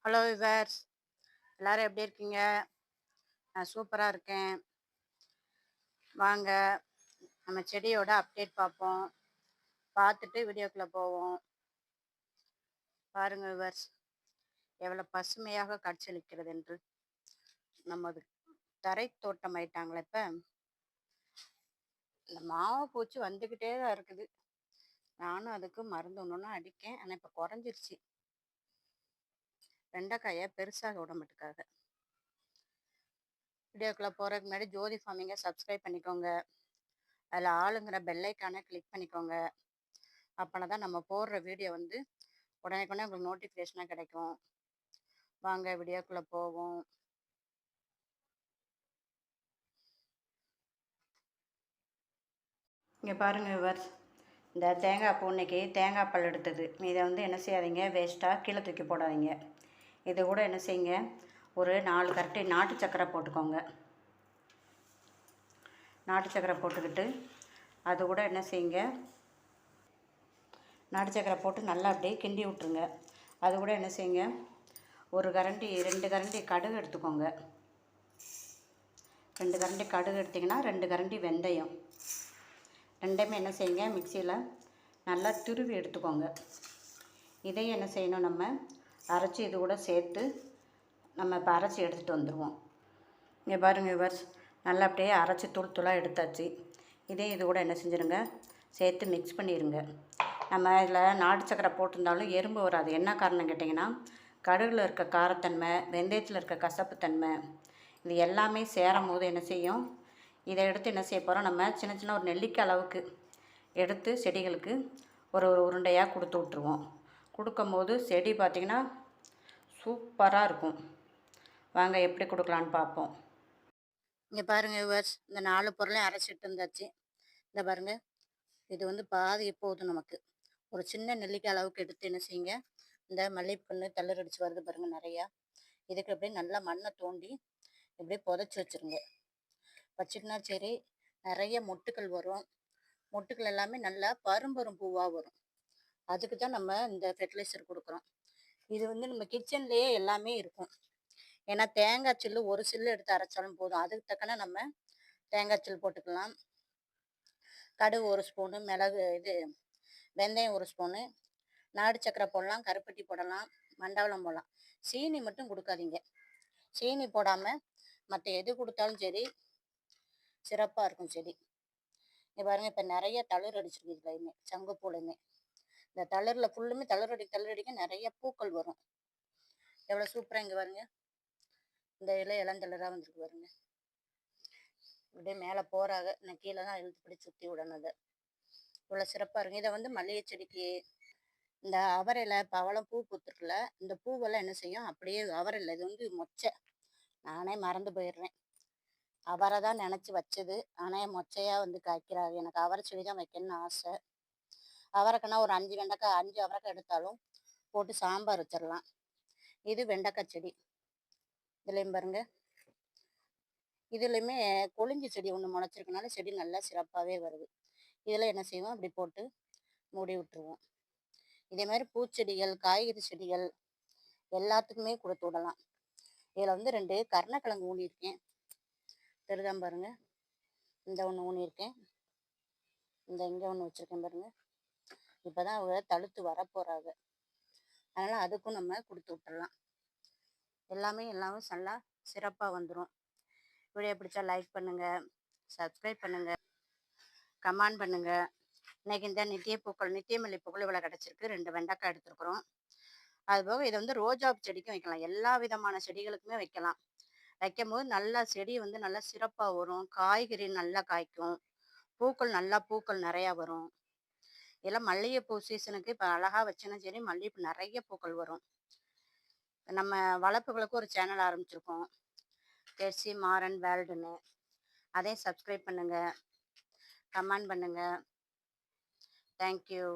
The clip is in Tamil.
ஹலோ விவர்ஸ், எல்லாரும் எப்படி இருக்கீங்க? நான் சூப்பராக இருக்கேன். வாங்க நம்ம செடியோட அப்டேட் பார்ப்போம். பார்த்துட்டு வீடியோக்குள்ளே போவோம். பாருங்க விவர்ஸ், எவ்வளோ பசுமையாக காட்சியளிக்கிறது என்று. நமது தரை தோட்டம் ஆயிட்டாங்களே இப்போ. இந்த மாவு பூச்சி வந்துக்கிட்டே தான் இருக்குது. நானும் அதுக்கு மருந்து ஒன்று ஒன்று அடிக்கேன். ஆனால் இப்போ குறைஞ்சிருச்சு. வெண்டைக்காயை பெருசாக விட மாட்டுக்காக. வீடியோக்குள்ளே போகிறதுக்கு முன்னாடி ஜோதி ஃபார்மிங்கை சப்ஸ்கிரைப் பண்ணிக்கோங்க. அதில் ஆளுங்கிற பெல்லைக்கானை கிளிக் பண்ணிக்கோங்க. அப்போனா தான் நம்ம போடுற வீடியோ வந்து உடனே உங்களுக்கு நோட்டிஃபிகேஷனாக கிடைக்கும். வாங்க வீடியோக்குள்ளே போவோம். இங்கே பாருங்கள் விவர்ஸ், இந்த தேங்காய் பூ இன்னைக்கு தேங்காய் பல் எடுத்தது. இதை வந்து என்ன செய்யாதீங்க, வேஸ்ட்டாக கீழே தூக்கி போடாதீங்க. இது கூட என்ன செய்யுங்க, ஒரு 4 கரண்டி நாட்டு சக்கரை போட்டுக்கோங்க. நாட்டு சக்கரை போட்டுக்கிட்டு அது கூட என்ன செய்யுங்க, நாட்டு சக்கரை போட்டு நல்லா அப்படியே கிண்டி விட்ருங்க. அது கூட என்ன செய்யுங்க, ஒரு கரண்டி 2 கரண்டி கடுகு எடுத்துக்கோங்க. 2 கரண்டி கடுகு எடுத்திங்கன்னா 2 கரண்டி வெந்தயம். ரெண்டையுமே என்ன செய்யுங்க, மிக்சியில் நல்லா துருவி எடுத்துக்கோங்க. இதையும் என்ன செய்யணும், நம்ம அரைச்சி இது கூட சேர்த்து நம்ம இப்போ அரைச்சி எடுத்துகிட்டு வந்துடுவோம். இங்கே பாருங்கள் விவர்ஸ், நல்லா அப்படியே அரைச்சி தூளாக எடுத்தாச்சு. இதையும் இது கூட என்ன செஞ்சுருங்க, சேர்த்து மிக்ஸ் பண்ணிடுங்க. நம்ம இதில் நாட்டு சக்கரை போட்டிருந்தாலும் எறும்பு வராது. என்ன காரணம் கேட்டிங்கன்னா, கடுகில் இருக்க காரத்தன்மை, வெந்தயத்தில் இருக்க கசப்புத்தன்மை, இது எல்லாமே சேரும் போது என்ன செய்யும், இதை எடுத்து என்ன செய்ய போகிறோம், நம்ம சின்ன சின்ன ஒரு நெல்லிக்காய் அளவுக்கு எடுத்து செடிகளுக்கு ஒரு உருண்டையாக கொடுத்து விட்ருவோம். கொடுக்கும்போது செடி பார்த்திங்கன்னா சூப்பராக இருக்கும். வாங்க எப்படி கொடுக்கலான்னு பார்ப்போம். இங்கே பாருங்கள் விவர்ஸ், இந்த 4 பொருளையும் அரைச்சிட்டு இருந்தாச்சு. இந்த பாருங்கள், இது வந்து பாதி போதும் நமக்கு. ஒரு சின்ன நெல்லிக்காய் அளவுக்கு எடுத்து என்ன செய்யுங்க, இந்த மல்லிகைப்பூ தள்ளர் அடித்து வருது பாருங்கள் நிறையா. இதுக்கு அப்படியே நல்லா மண்ணை தோண்டி இப்படியே புதைச்சி வச்சுருங்க. வச்சுக்கினா சரி, நிறைய மொட்டுக்கள் வரும். மொட்டுக்கள் எல்லாமே நல்லா பரும்பரும் பூவாக வரும். அதுக்கு தான் நம்ம இந்த ஃபெர்டிலைசர் கொடுக்குறோம். இது வந்து நம்ம கிச்சன்லேயே எல்லாமே இருக்கும். ஏன்னா தேங்காய் சில்லு ஒரு சில்லு எடுத்து அரைச்சாலும் போதும். அதுக்கு தக்கன நம்ம தேங்காய் சில்லு போட்டுக்கலாம். கடுகு 1 ஸ்பூனு, மிளகு வெந்தயம் 1 ஸ்பூனு, நாடு சக்கரை போடலாம், கருப்பட்டி போடலாம், மண்டவெல்லம் போடலாம். சீனி மட்டும் கொடுக்காதீங்க. சீனி போடாமல் மற்ற எது கொடுத்தாலும் சரி, சிறப்பாக இருக்கும் செடி. இங்கே பாருங்கள், இப்போ நிறைய தளிர் அடிச்சிருக்கு. இதுலையுமே சங்குப்பூலையுமே இந்த தளிரில் ஃபுல்லுமே தளிரடிக்க நிறைய பூக்கள் வரும். எவ்வளோ சூப்பராக இங்கே பாருங்க, இந்த இளந்தளிராக வந்துருக்கு பாருங்க. இப்படியே மேலே போகிறாங்க, நான் கீழே தான் இழுத்து பிடி சுற்றி விடணும். இவ்வளோ சிறப்பாக இருக்கும். இதை வந்து மல்லிகை செடிக்கு, இந்த அவரையில் பவளம் பூ பூத்துருக்குல்ல, இந்த பூவெல்லாம் என்ன செய்யும், அப்படியே அவரையில் இது வந்து மொச்சை, நானே மறந்து போயிடுறேன். அவரை தான் நினச்சி வச்சது, ஆனால் மொச்சையாக வந்து காய்க்கிறாரு. எனக்கு அவரை செடி தான் வைக்கணும்னு ஆசை. அவரைக்கானா ஒரு 5 வெண்டைக்காய், 5 அவரைக்காய் எடுத்தாலும் போட்டு சாம்பார் வச்சிடலாம். இது வெண்டைக்காய் செடி. இதுலேயும் பாருங்க, இதுலேயுமே கொழிஞ்சி செடி ஒன்று முளைச்சிருக்கனால செடி நல்லா சிறப்பாகவே வருது. இதில் என்ன செய்வோம், அப்படி போட்டு மூடி விட்டுருவோம். இதே மாதிரி பூச்செடிகள், காய்கறி செடிகள் எல்லாத்துக்குமே கொடுத்து விடலாம். இதில் வந்து 2 கருணக்கிழங்கு ஊனியிருக்கேன். தெரியுதான் பாருங்க, இந்த ஒன்று ஊனியிருக்கேன், இந்த இங்கே ஒன்று வச்சுருக்கேன் பாருங்க. இப்போ தான் அவங்க தழுத்து வரப்போகிறாங்க, அதனால் அதுக்கும் நம்ம கொடுத்து விட்டுடலாம். எல்லாமே நல்லா சிறப்பாக வந்துடும். வீடியோ பிடிச்சா லைக் பண்ணுங்கள், சப்ஸ்கிரைப் பண்ணுங்கள், கமெண்ட் பண்ணுங்கள். இன்றைக்கி இந்த நித்திய மல்லிப்பூக்கள் இவ்வளோ கிடச்சிருக்கு. 2 வெண்டைக்காய் எடுத்துருக்குறோம். அதுபோக இதை வந்து ரோஜா செடிக்கும் வைக்கலாம். எல்லா விதமான செடிகளுக்குமே வைக்கலாம். வைக்கும்போது நல்லா செடி வந்து நல்லா சிறப்பாக வரும். காய்கறி நல்லா காய்க்கும். பூக்கள் நிறையா வரும். இதெல்லாம் மல்லிகைப்பூ சீசனுக்கு இப்போ அழகாக வச்சுன்னா சரி, மல்லிகைப்பூ நிறைய பூக்கள் வரும். நம்ம வளர்ப்புகளுக்கு ஒரு சேனல் ஆரம்பிச்சிருக்கோம், கெர்சி மாறன் வேர்ல்டுன்னு. அதையும் சப்ஸ்கிரைப் பண்ணுங்கள், கமெண்ட் பண்ணுங்கள். தேங்க்யூ.